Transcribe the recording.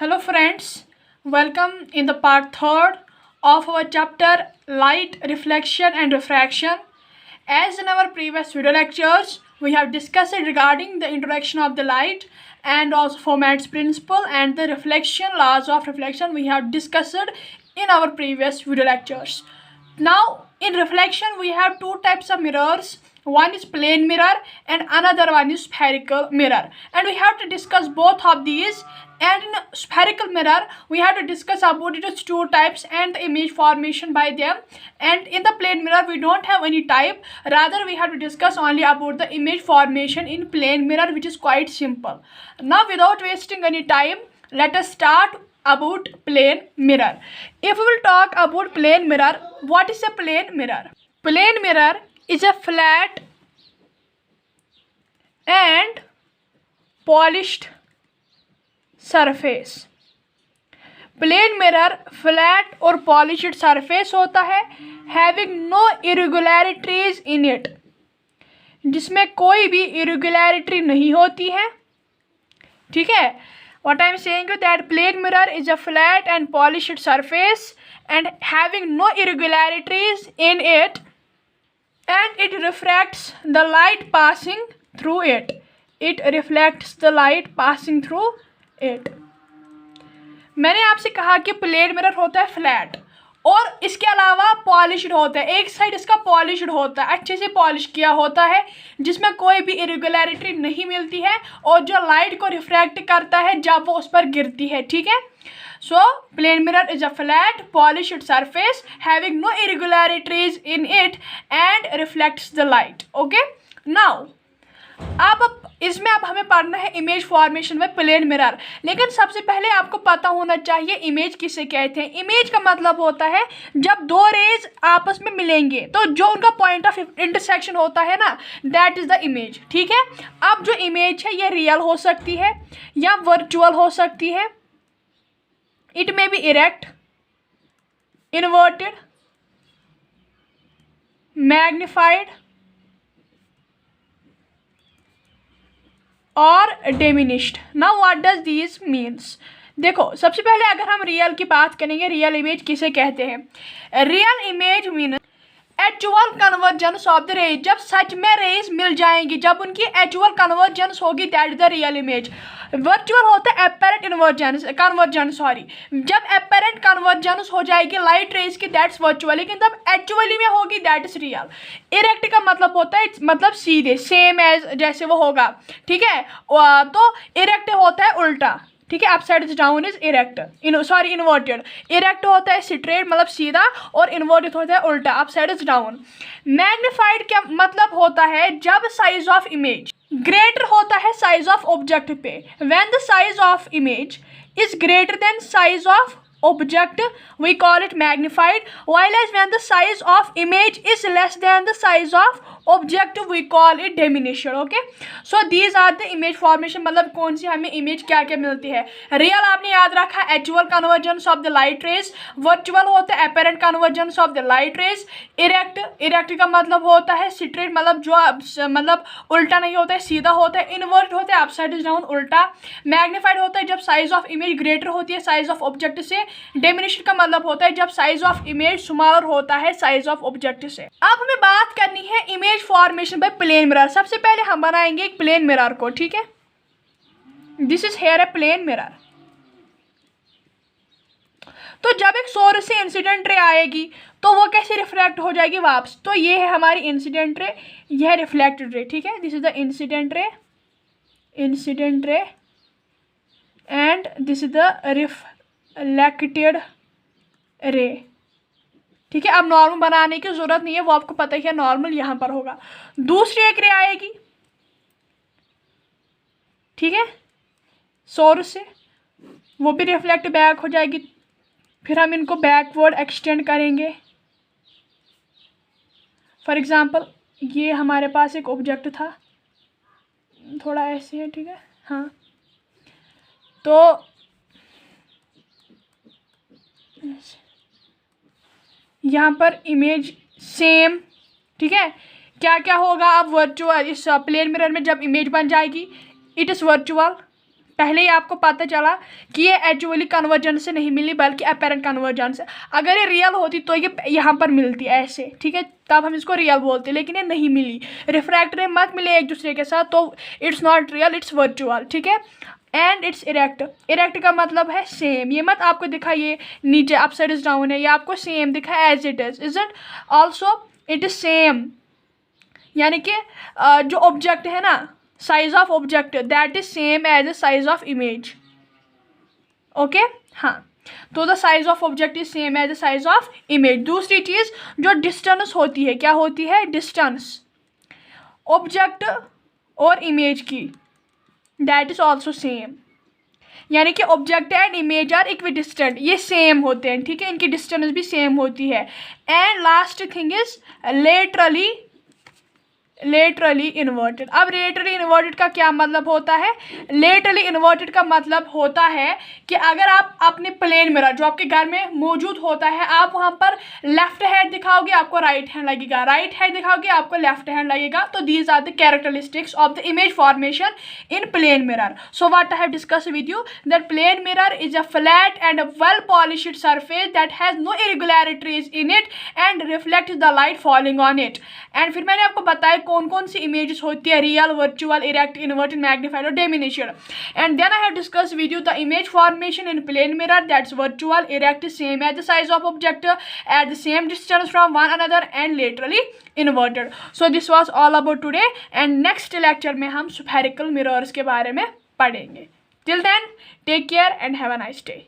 Hello friends, welcome in the part 3rd of our chapter Light, Reflection and Refraction. As in our previous video lectures, we have discussed regarding the introduction of the light and also Fermat's principle and the reflection, laws of reflection we have discussed in our previous video lectures. Now in reflection we have two types of mirrors. One is plane mirror and another one is spherical mirror, and we have to discuss both of these. And in spherical mirror we have to discuss about its two types and the image formation by them, and in the plane mirror we don't have any type, rather we have to discuss only about the image formation in plane mirror, which is quite simple. Now without wasting any time, let us start about plane mirror. If we will talk about plane mirror, what is a plane mirror? Plane mirror is a flat and polished surface. Plane mirror flat और polished surface होता है, having no irregularities in it, जिसमें कोई भी irregularity नहीं होती है. ठीक है, what I am saying that plane mirror is a flat and polished surface and having no irregularities in it and it refracts the light passing through it. It reflects the light passing through it. मैंने आपसे कहा कि plane mirror होता है flat और इसके अलावा polished होता है. एक साइड इसका पॉलिश्ड होता है, अच्छे से पॉलिश किया होता है, जिसमें कोई भी इरेगुलरिटी नहीं मिलती है और जो लाइट को रिफ्रैक्ट करता है जब वो उस पर गिरती है. ठीक है, so plane mirror is a flat polished surface having no irregularities in it and reflects the light. Okay, now अब इसमें अब हमें पढ़ना है इमेज फॉर्मेशन में प्लेन मिरर. लेकिन सबसे पहले आपको पता होना चाहिए इमेज किसे कहते हैं. इमेज का मतलब होता है जब दो रेज आपस में मिलेंगे तो जो उनका पॉइंट ऑफ इंटरसेक्शन होता है ना, दैट इज द इमेज. ठीक है, अब जो इमेज है ये रियल हो सकती है या वर्चुअल हो सकती है. It may be erect, inverted, magnified or diminished. Now what does these means? देखो, सबसे पहले अगर हम रियल की बात करेंगे, रियल इमेज किसे कहते हैं? Real image mean actual convergence of the rays. जब सच में रेज मिल जाएंगी, जब उनकी एक्चुअल कन्वर्जेंस होगी, that is the real image. Virtual होता है एपेरेंट कन्वर्जेंस सॉरी. जब एपेरेंट कन्वर्जेंस हो जाएगी लाइट रेज की, दैट्स वर्चुअल. लेकिन जब एक्चुअली में होगी, दैट इज रियल. इरेक्ट का मतलब होता है मतलब सीधे, सेम एज जैसे वो होगा. ठीक है, तो इरेक्ट होता है उल्टा. ठीक है, upside down is erect, inverted. Erect होता है स्ट्रेट मतलब सीधा और इन्वर्टेड होता है उल्टा, अपसाइड इज डाउन. मैग्नीफाइड क्या मतलब होता है? जब साइज ऑफ इमेज ग्रेटर होता है साइज ऑफ ऑब्जेक्ट पे. When the size of image is greater than size of object we call it magnified, while as when the size of image is less than the size of object we call it diminished. Okay, so these are the image formation. मतलब कौन सी हमें image क्या क्या मिलती है. Real आपने याद रखा, actual convergence of the light rays. Virtual होता है apparent convergence of the light rays. Erect का मतलब होता है स्ट्रेट, मतलब जो मतलब उल्टा नहीं होता है, सीधा होता है. इनवर्ट होता है अपसाइड डाउन, उल्टा. मैग्नीफाइड होता है जब साइज ऑफ इमेज ग्रेटर होती है साइज ऑफ ऑब्जेक्ट से. डिमिनिश्ड का मतलब होता है जब साइज ऑफ इमेज स्मॉलर होता है साइज ऑफ ऑब्जेक्ट से. अब हमें बात करनी है image formation by plane mirror. सबसे पहले हम बनाएंगे एक प्लेन मिरर को. ठीक है, this is here a plane mirror. तो जब एक सोर्स से इंसिडेंट रे आएगी तो वो कैसे रिफ्लेक्ट हो जाएगी वापस. तो ये है हमारी इंसिडेंट रे, यह है रिफ्लेक्टेड रे. ठीक है, this is the incident ray and this is the reflected ray. ठीक है, अब नॉर्मल बनाने की जरूरत नहीं है, वो आपको पता ही है नॉर्मल यहाँ पर होगा. दूसरी एक रे आएगी, ठीक है, सोर्स से, वो भी रिफ्लेक्ट बैक हो जाएगी. फिर हम इनको बैकवर्ड एक्सटेंड करेंगे. फॉर एग्जांपल ये हमारे पास एक ऑब्जेक्ट था, थोड़ा ऐसे है. ठीक है, हाँ, तो यहाँ पर इमेज सेम. ठीक है, क्या क्या होगा अब वर्चुअल. इस प्लेन मिरर में जब इमेज बन जाएगी, इट इज़ वर्चुअल, पहले ही आपको पता चला कि ये एक्चुअली कन्वर्जेंस से नहीं मिली बल्कि अपेरेंट कन्वर्जेंस से। अगर ये रियल होती तो ये यहाँ पर मिलती ऐसे, ठीक है, तब हम इसको रियल बोलते, लेकिन ये नहीं मिली, रिफ्रैक्टरी मत मिले एक दूसरे के साथ, तो it's not real, it's virtual, ठीक है। एंड इट्स इरेक्ट, इरेक्ट का मतलब है सेम, ये मत आपको दिखा ये नीचे अपसाइड इज डाउन है, ये आपको सेम दिखा as it is it also it is same, यानी कि जो ऑब्जेक्ट है ना, size of object that is same as the size of image, okay, हाँ, तो the size of object is same as the size of image. दूसरी चीज़ जो डिस्टेंस होती है, क्या होती है, डिस्टेंस ऑब्जेक्ट और इमेज की, दैट इज ऑल्सो सेम, यानी कि object and image are equidistant, ये सेम होते हैं, ठीक है, इनकी डिस्टेंस भी सेम होती है। And last thing is laterally inverted. अब लेटरली इन्वर्टेड का क्या मतलब होता है, लेटरली इन्वर्टेड का मतलब होता है कि अगर आप अपने प्लेन मिरर जो आपके घर में मौजूद होता है, आप वहाँ पर लेफ्ट हैंड दिखाओगे आपको राइट हैंड लगेगा, राइट हैंड दिखाओगे आपको लेफ्ट हैंड लगेगा, तो these are the characteristics of the image formation in plane mirror. So what I have discuss with you that plane mirror is a flat and well polished surface that has no irregularities in it and reflects the light falling on it. And फिर मैंने आपको बताया कौन कौन सी images होती है, real, virtual, erect, inverted, magnified और diminished. And then I have discuss with you the image formation in plane mirror that's virtual, erect, same as the size of object at the same distance from one another and laterally inverted. So this was all about today and next lecture में हम spherical mirrors के बारे में पढ़ेंगे. Till then, take care and have a nice day.